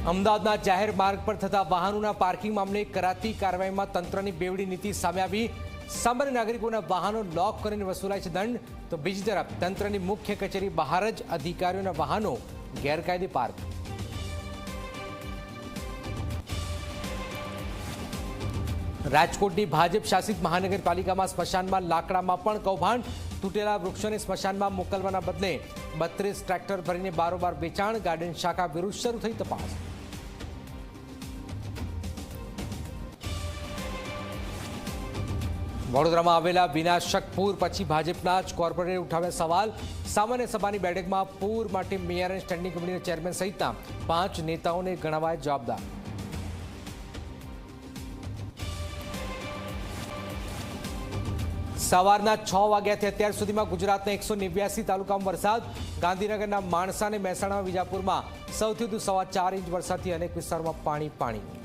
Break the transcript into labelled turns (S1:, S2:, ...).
S1: અમદાવાદના જાહેર માર્ગ પર થતા વાહનોના પાર્કિંગ મામલે કરાતી કાર્યવાહીમાં તંત્રની બેવડી નીતિ સામે આવી। સામાન્ય નાગરિકોના વાહનો લોક કરીને વસૂલાય છે દંડ, તો બીજી તરફ તંત્રની મુખ્ય કચેરી બહાર જ અધિકારીઓના વાહનો ગેરકાયદે પાર્ક। રાજકોટની ભાજપ શાસિત મહાનગરપાલિકામાં સ્મશાનમાં લાકડામાં પણ કૌભાંડ। તૂટેલા વૃક્ષોને સ્મશાનમાં મોકલવાના બદલે 32 ટ્રેક્ટર ભરીને બારોબાર વેચાણ। ગાર્ડન શાખા વિરુદ્ધ શરૂ થઈ તપાસ। વડોદરામાં આવેલા વિનાશક પૂર પછી ભાજપના જ કોર્પોરેટરે ઉઠાવ્યા સવાલ। સામાન્ય સભાની બેઠકમાં પૂર માટે મેયર અને સ્ટેન્ડિંગ કમિટીના ચેરમેન સહિતના 5 નેતાઓને ગણાવાયા જવાબદાર। સવારના 6 વાગ્યાથી અત્યાર સુધીમાં ગુજરાતના 189 તાલુકામાં વરસાદ। ગાંધીનગરના માણસા અને મહેસાણા વિજાપુરમાં સૌથી વધુ 4.25 ઇંચ વરસાદથી અનેક વિસ્તારોમાં પાણી।